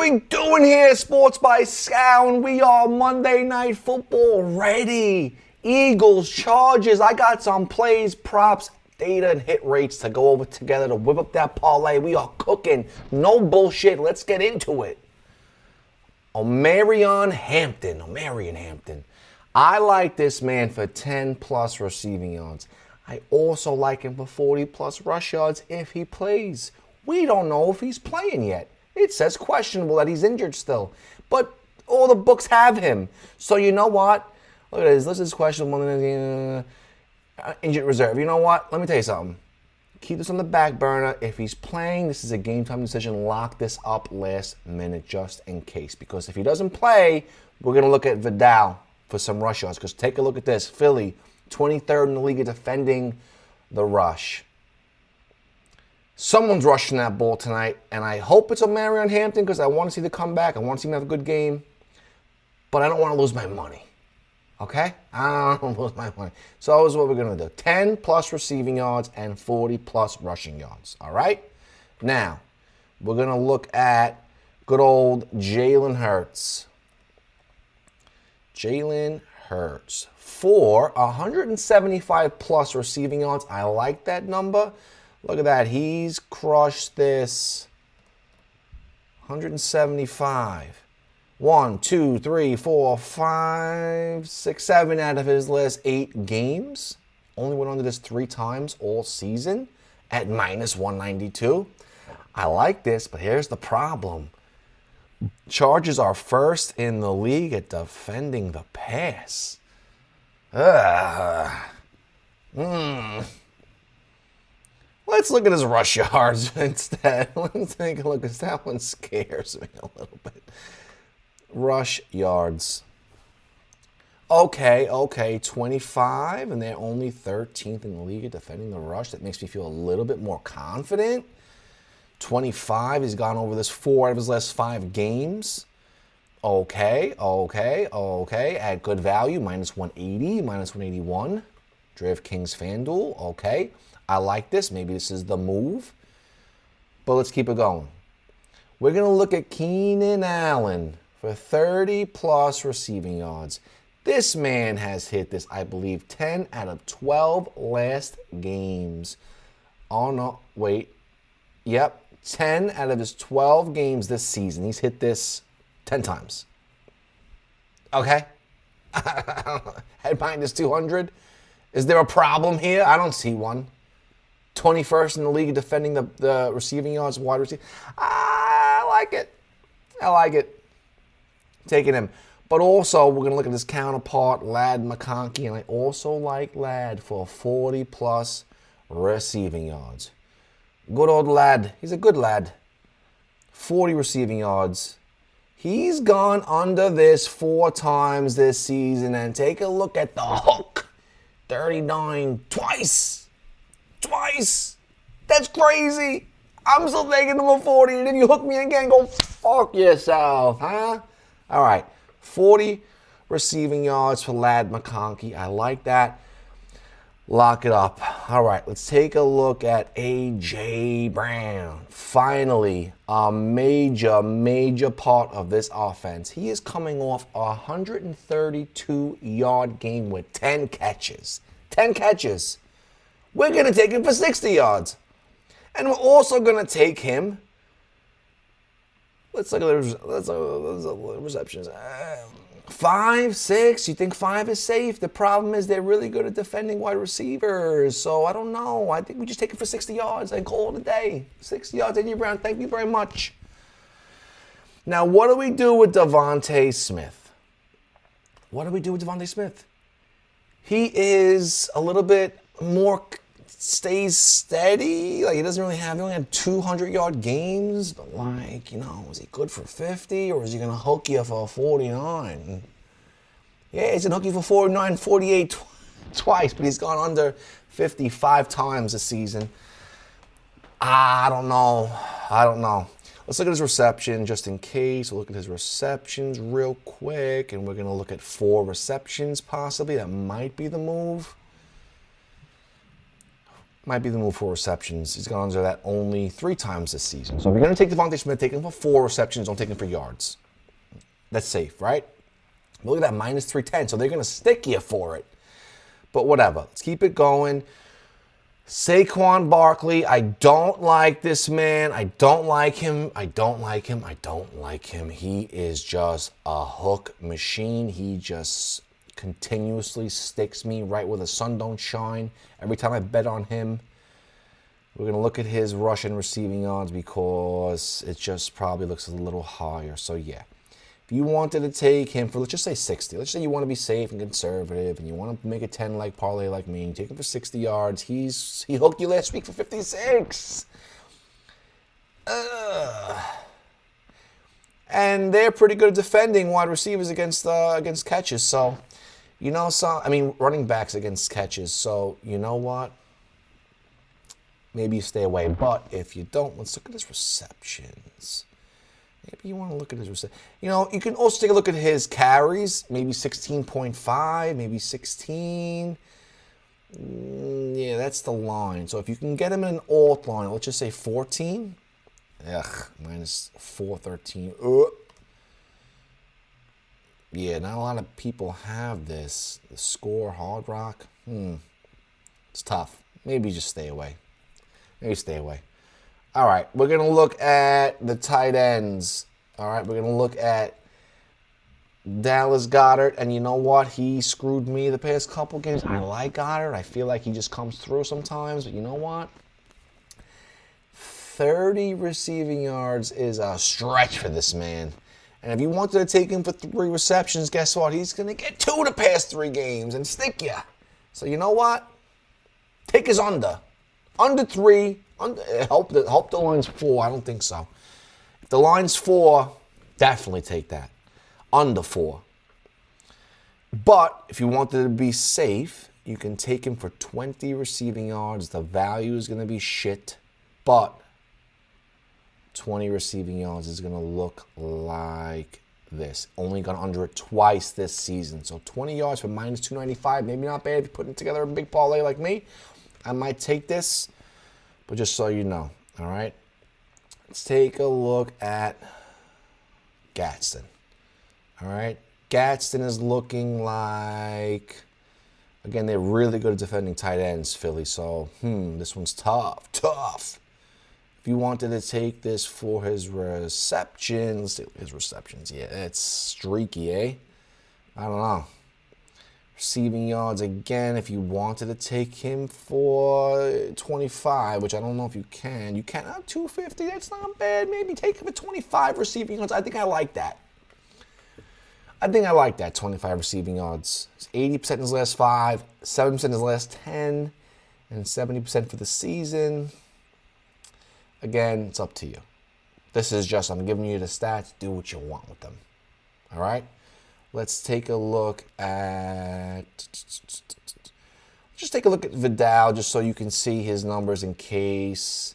we doing here, Sports by Scal? And we are Monday Night Football ready. Eagles, Chargers. I got some plays, props, data, and hit rates to go over together to whip up that parlay. We are cooking. No bullshit. Let's get into it. Omarion Hampton. I like this man for 10 plus receiving yards. I also like him for 40 plus rush yards if he plays. We don't know if he's playing yet. It says questionable that he's injured still. But all the books have him. So you know what? Look at this. This is questionable. Injured reserve. You know what? Let me tell you something. Keep this on the back burner. If he's playing, this is a game time decision. Lock this up last minute just in case. Because if he doesn't play, we're going to look at Vidal for some rush yards. Because take a look at this. Philly, 23rd in the league at defending the rush. Someone's rushing that ball tonight, and I hope it's Omarion Hampton because I want to see the comeback. I want to see him have a good game, but I don't want to lose my money. Okay? I don't want to lose my money. So here's what we're going to do. 10 plus receiving yards and 40 plus rushing yards. All right? Now, we're going to look at good old Jalen Hurts. Jalen Hurts for 175 plus receiving yards. I like that number. Look at that. He's crushed this. 175. 1, 2, 3, 4, 5, 6, 7 out of his last 8 games. Only went under this 3 times all season at minus 192. I like this, but here's the problem. Chargers are first in the league at defending the pass. Let's look at his rush yards instead. Let's take a look, because that one scares me a little bit. Rush yards. Okay, 25, and they're only 13th in the league at defending the rush. That makes me feel a little bit more confident. 25, he's gone over this 4 out of his last 5 games. Okay. At good value, minus 180, minus 181. DraftKings FanDuel, okay. I like this. Maybe this is the move. But let's keep it going. We're going to look at Keenan Allen for 30 plus receiving yards. This man has hit this, I believe, 10 out of 12 last games. Oh, no. Wait. Yep. 10 out of his 12 games this season. He's hit this 10 times. Okay? At minus 200. Is there a problem here? I don't see one. 21st in the league defending the receiving yards, wide receiver. I like it. Taking him. But also, we're going to look at his counterpart, Ladd McConkey, and I also like Ladd for 40 plus receiving yards. Good old Ladd. He's a good lad. 40 receiving yards. He's gone under this 4 times this season, and take a look at the hook. 39 twice. That's crazy. I'm still taking him for 40, and if you hook me again, go fuck yourself, huh? All right, 40 receiving yards for Ladd McConkey. I like that. Lock it up. All right, let's take a look at A.J. Brown. Finally, a major part of this offense. He is coming off a 132-yard game with 10 catches. 10 catches. We're going to take him for 60 yards. And we're also going to take him. Let's look at the receptions. 5, 6. You think 5 is safe? The problem is they're really good at defending wide receivers. So I don't know. I think we just take it for 60 yards and call it a day. 60 yards, A.J. Brown. Thank you very much. Now, what do we do with Devontae Smith? He is a little bit more stays steady. Like, he only had 200-yard games. But, is he good for 50 or is he going to hook you for 49? Yeah, he's going to hook you for 49, 48 twice, but he's gone under 55 times this season. I don't know. Let's look at his reception just in case. We'll look at his receptions real quick, and we're going to look at 4 receptions possibly. That might be the move. might be the move for receptions. He's gone under that only 3 times this season. So if you're going to take Devontae Smith, take him for 4 receptions. Don't take him for yards. That's safe, right? Look at that, minus 310. So they're going to stick you for it. But whatever. Let's keep it going. Saquon Barkley, I don't like this man. I don't like him. I don't like him. I don't like him. He is just a hook machine. He just continuously sticks me right where the sun don't shine. Every time I bet on him, we're going to look at his rush and receiving odds because it just probably looks a little higher. So, yeah. If you wanted to take him for, let's just say 60. Let's say you want to be safe and conservative and you want to make a 10 like parlay like me. You take him for 60 yards. He hooked you last week for 56. And they're pretty good at defending wide receivers against catches. So, running backs against catches. So, you know what? Maybe you stay away. But if you don't, let's look at his receptions. Maybe you want to look at his receptions. You can also take a look at his carries. Maybe 16.5, maybe 16. Yeah, that's the line. So if you can get him in an alt line, let's just say 14. Minus 413. Yeah, not a lot of people have this. The score, Hard Rock. It's tough. Maybe just stay away. Maybe stay away. All right, we're going to look at the tight ends. All right, we're going to look at Dallas Goedert. And you know what? He screwed me the past couple games. I like Goedert. I feel like he just comes through sometimes. But you know what? 30 receiving yards is a stretch for this man. And if you wanted to take him for 3 receptions, guess what? He's going to get 2 the past 3 games and stick you. So you know what? Take his under. Under 3. Hope the line's 4. I don't think so. If the line's 4, definitely take that. Under 4. But if you wanted to be safe, you can take him for 20 receiving yards. The value is going to be shit. But 20 receiving yards is going to look like this. Only gone under it twice this season. So 20 yards for minus 295. Maybe not bad if you're putting together a big parlay like me. I might take this. But just so you know, all right? Let's take a look at Gadsden, all right? Gadsden is looking like, again, they're really good at defending tight ends, Philly. So, this one's tough. If you wanted to take this for his receptions, yeah, it's streaky, eh? I don't know. Receiving yards, again, if you wanted to take him for 25, which I don't know if you can. You can. 250, that's not bad. Maybe take him for 25 receiving yards. I think I like that. 25 receiving yards. It's 80% in his last 5, 7% in his last 10, and 70% for the season. Again, it's up to you. This is just, I'm giving you the stats. Do what you want with them. All right? Let's take a look at, just take a look at Vidal just so you can see his numbers in case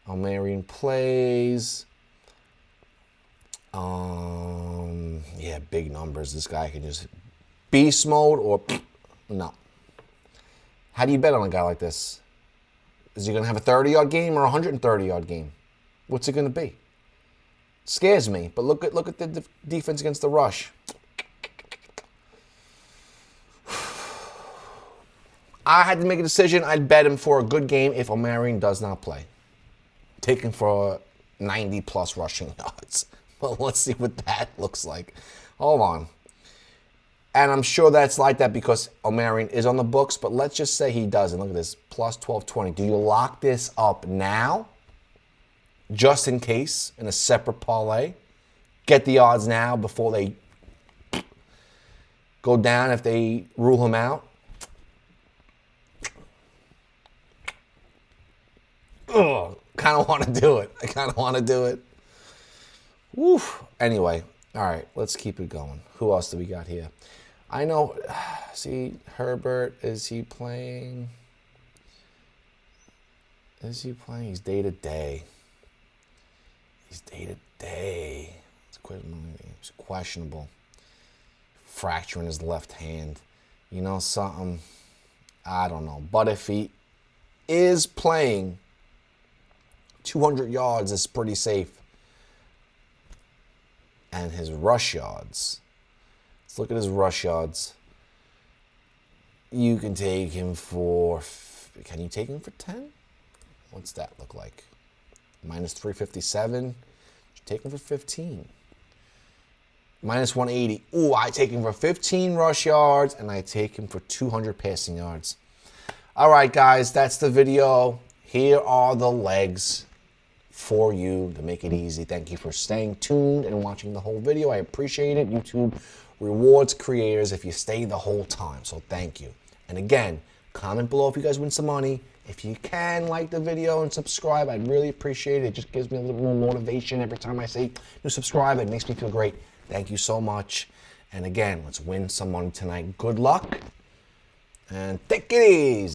Almarian plays. Yeah, big numbers. This guy can just beast mode or no. How do you bet on a guy like this? Is he going to have a 30-yard game or a 130-yard game? What's it going to be? Scares me, but look at the defense against the rush. I had to make a decision. I'd bet him for a good game if Omarion does not play. Take him for 90-plus rushing yards. Well, let's see what that looks like. Hold on. And I'm sure that's like that because Omarion is on the books, but let's just say he doesn't. Look at this, plus 1220. Do you lock this up now, just in case, in a separate parlay? Get the odds now before they go down if they rule him out? Ugh, kind of want to do it. I kind of want to do it. Woo. Anyway, all right, let's keep it going. Who else do we got here? I know, see, Herbert, is he playing? He's day-to-day. He's It's questionable. Fracturing his left hand. You know something? I don't know. But if he is playing 200 yards is pretty safe. And his rush yards. Let's look at his rush yards. You can take him for... Can you take him for 10? What's that look like? Minus 357. Take him for 15. Minus 180. Ooh, I take him for 15 rush yards, and I take him for 200 passing yards. All right, guys, that's the video. Here are the legs for you to make it easy. Thank you for staying tuned and watching the whole video. I appreciate it. YouTube rewards creators if you stay the whole time, so thank you. And again, comment below if you guys win some money. If you can, like the video and subscribe. I'd really appreciate it. It just gives me a little more motivation every time I say subscribe. It makes me feel great. Thank you so much. And again, let's win some money tonight. Good luck and take it easy.